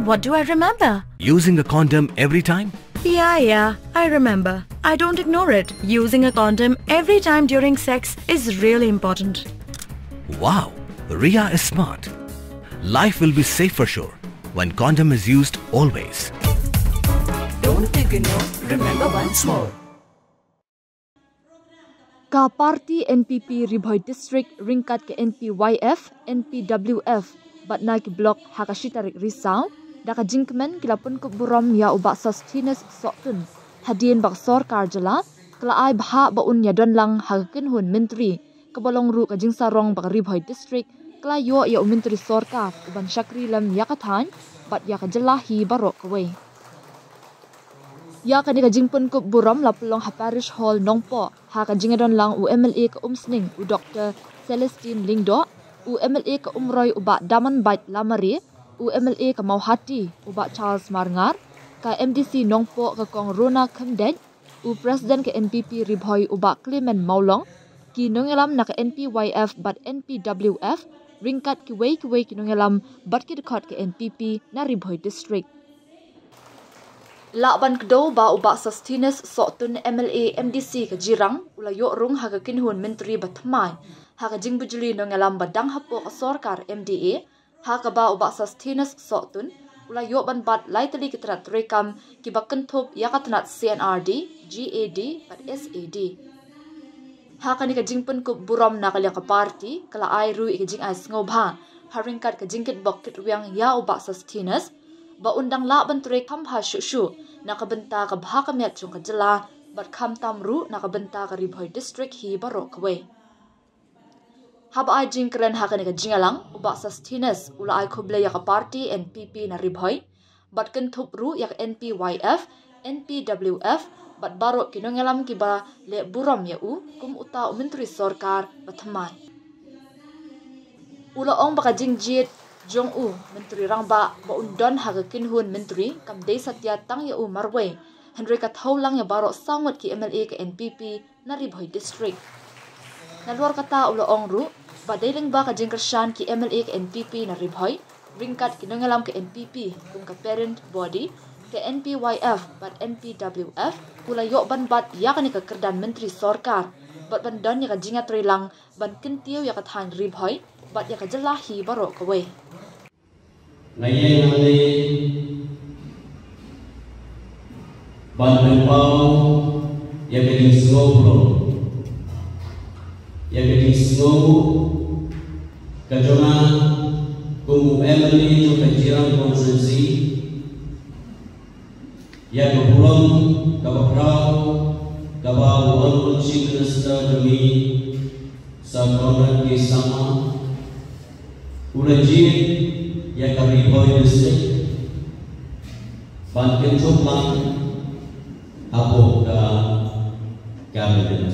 What do I remember? Using a condom every time? Yeah, I remember. I don't ignore it. Using a condom every time during sex is really important. Wow, Ria is smart. Life will be safe for sure when condom is used always. Don't ignore, remember once more. Ka party NPP Ribhoy District ringkat ke NPYF, NPWF, batna ki blok Hakashitarik Risau, daka jingkemen kilapun ke buram ya ubak sustenance soktun, hadien bak sorkar jela, kelaai bha baun ya don lang hagakin hun menteri, kebolong ru ka jingsarong bak Ribhoy District, kelayo ya menteri sorkar, uban syakri lam yakatan, bat ya kajelahi barok kawai. Ya kan jingpun ke buram la pelong ha parish hall nongpo ha ka jingadon lang UMLA ke Umsning u Dr. Celestine Lingdo UMLA ke Umroy uba Daman Bait Lamari UMLA ke Mauhati uba Charles Marngar ka MDC nongpo ke Kong Rona Kemdej u Presiden ke NPP Ribhoy uba Clement Maulong ki nongelam na ke NPYF bat NPWF ringkat ki wei ki nongelam bat ki dekat ke NPP na Ribhoy District. Lakban kedo ba ubak sustenance soktun MLA MDC ke jirang ula yok rung haga kinhun menteri batmai haga jing bujuli nongelam badang hapo ke sorkar MDA haga ba ubak sustenance soktun ula yok ban bat lai tali kitrat rekam ki bakentup yakatanat CNRD GAD bat SAD haga ni ka jingpun ku buram na kalya ka party kala ai ru ke jing ai ngobha haringkat ke jingkit bok kit wiang ya ubak sustenance ba undang la ban trek kam ha shu nakabenta ka bha ka met chung ka jela bat kham tamru nakabenta ka Ribhoy District hi barok we hab ai jingkren ha ka ne ka jingalang uba sustenance ula ai khoble ya ka party NPP na Ribhoy bat kan thupru ya NPYF NPWF bat barok kinongelam ki ba le buram ya u kum uta menteri sorkar batmai ula ong baka jingjit Jong U menteri rangba ba undon haga kinhun menteri kam de satya tang ya u marwe Henry ka thaulang ya barok sangwat ki MLA ke NPP na Ribhoy District na luar kata ulo ong ru ba deling ba ka jingkershan ki MLA ke NPP na Ribhoy ringkat kinongelam ke NPP kum ka parent body ke NPYF bat NPWF ula yok ban bat ya ka ni ka kerdan menteri sorkar bat ban don ya ka jingat rilang ban kintiu ya ka than Ribhoy bat ya ka jelahi barok kawe ngayon nanti ban pau yang jadi snow yang jadi snow kajona kumu Emily tu kajirang konsensi yang berpulang kabaprau kabau orang cikresta demi sakonan kisama ulajin ya kami Ribhoy District bangkit cuplang apo ka kami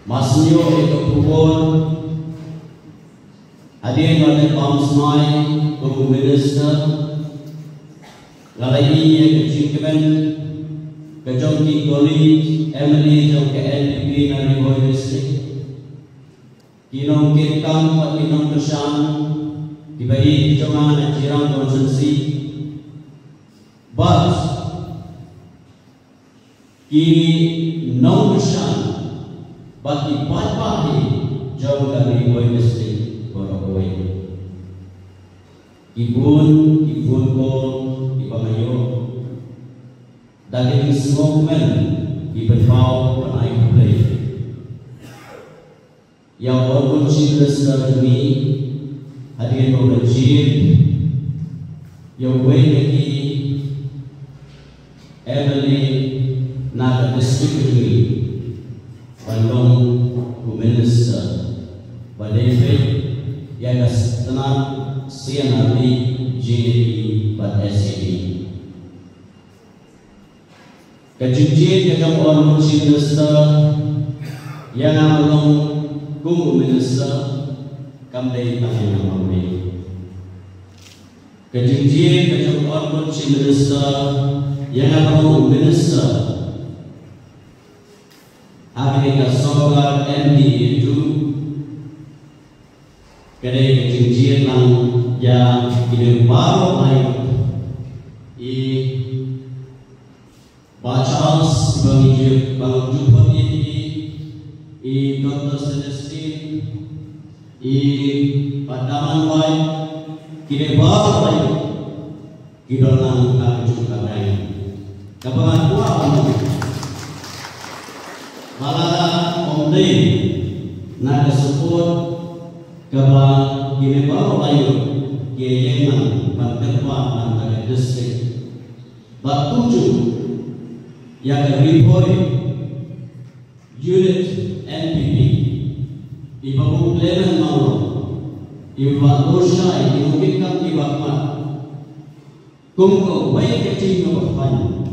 masnyo ito pupon adin natin pamsmay kung minister lalai ya kecingkemen kejongki goli Emily jong ke NPP na Ribhoy District kinong kirkam at kinong kasyan kibayi jongan at jirang konsensi but kinong kasyan but ipatpahi jong ka Ribhoy District Borokaway ibun ko ipamayo daging smokemen ipatpaw panay kulay yang walaupun cinta demi hadirin berwajib yang lagi Emily na district demi Bandung minister David yang setelah CNRD GAD pada SAD kejadian yang orang cinta yang amalong Kumu minister kamdei tangan kami. Kejadian kejadian orang minister yang amalong minister Amerika Sorkar MDA itu kedai kejadian yang yang ini baru lain i Charles bagi jumpa i Dr. Celestine i Padaman Wai kini baru lain kidolang kami juga lain kapan buat malah omni nak support kapan kini baru lain keyengan berketuan antara distrik batuju yang report unit NPP ibu Clement Mauro ibu Rosha ibu Kikam ibu Ahmad kumko baik kecil ngapain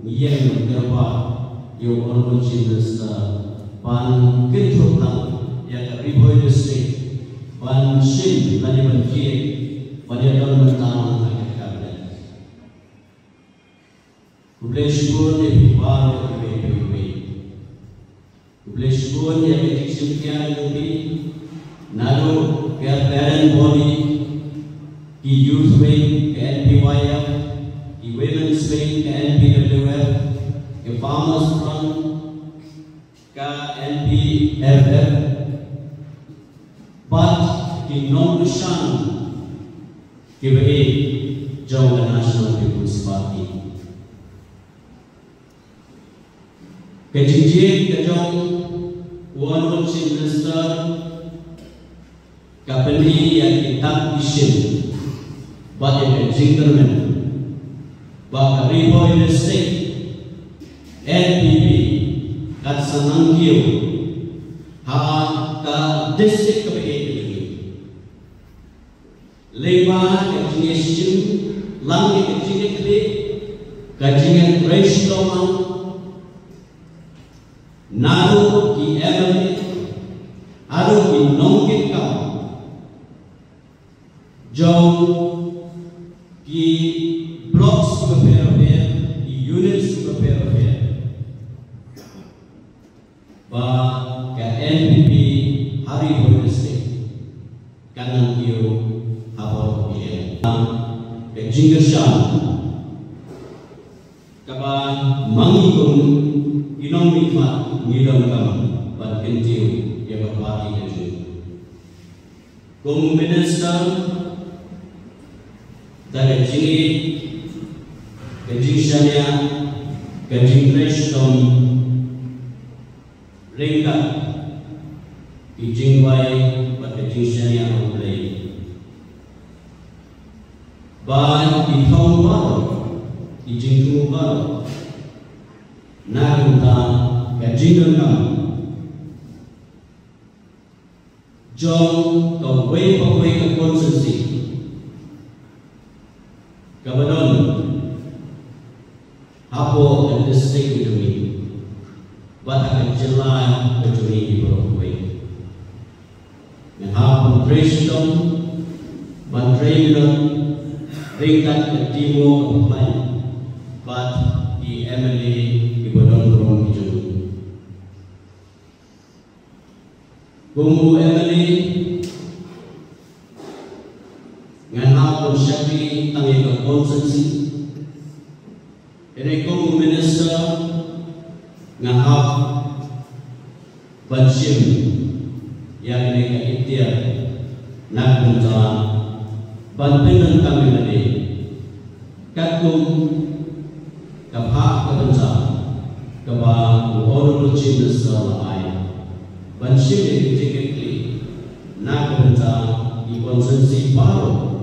yang berkepa ibu Honorable Chief Minister pan kentutan yang report distrik pan shin tadi berkir pada dalam pertama Kubleshbun yang baru Kubleshbun yang dikisahkan lebih Nado ke parent body ki youth wing ke NPYF ki women's wing ke NPWF ke farmers front ke NPFF but ki non-Nushan ki baik jauh National People's Party kejijik kejong Honorable Chief Minister kapeni yang kita isin bagi kejingkermen bagi Riboy District NPP kat Sanangkio ke District KPA lima kejingis langit kejingik kejingik Reishloman Naru ki Emily, aru ki nongkit kam, jauh ki blocks berbeda, ki units berbeda, bah ke NPP hari berdistrict, kanan kio abor dia, ke Jinggershan, kapan mangikun inong mikmat ngidam kam ban kentiu ya bapati keju kum minister daga jingi kejing syania kejing reshtom ringka kijing wai ban kejing syania ulai ban itong baru kijing tu baru nagunta kejingan kam jong kawai pawai ke konsensi kabadon hapo dan district kejumi bata kejelai kejumi di Borowai hapo Preston Bantrayna ringkat ke timur kabupaten bat di Emily di Bodong Hijau Bumbu Emily ngan hapo syakri tangi ke konsensi ini kumu minister ngan hap banshim yang ini ke ikhtiar nak bencan bantuan kami tadi kakum kapha ke bencan kaba Honorable Chief Minister lain banshim effectively nak bencan di konsensi baru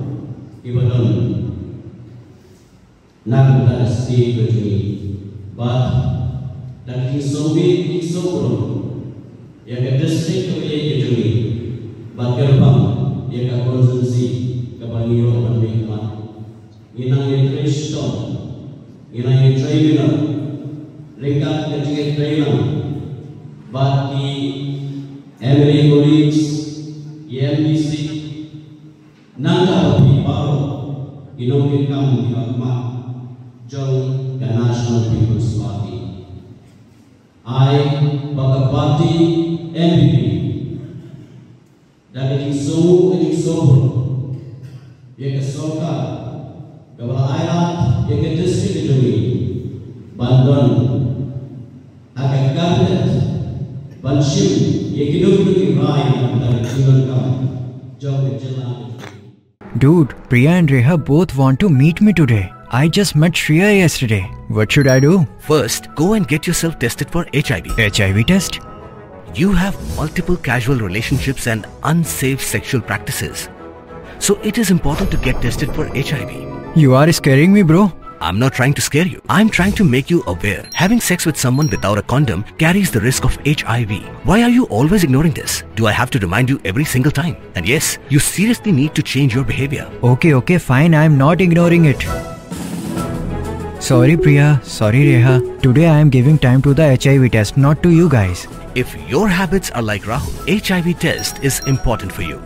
ibadon nak bencan stay begini but dan Soviet isobro yang ke district ke Juni but gerbang yang ke konsensi ke Bangio dan Mekmat inang yang Krishton inang yang Trainer lengkap ke tiga trainer but di Emily College EMBC nangka lebih baru inongkin kamu di Mekmat jauh ke National People's Party I Bakapati NPP dari isu Soka, Kepala Airat yang district Kedui, Bandon, akan kabinet, Banshim yang kedua Ryan dari Singapura, jauh ke jalan. Dude, Priya and Reha both want to meet me today. I just met Shreya yesterday. What should I do? First, go and get yourself tested for HIV. HIV test? You have multiple casual relationships and unsafe sexual practices. So it is important to get tested for HIV. You are scaring me, bro. I'm not trying to scare you. I'm trying to make you aware. Having sex with someone without a condom carries the risk of HIV. Why are you always ignoring this? Do I have to remind you every single time? And yes, you seriously need to change your behavior. Okay, fine. I'm not ignoring it. Sorry, Priya. Sorry, Reha. Today I am giving time to the HIV test, not to you guys. If your habits are like Rahul, HIV test is important for you.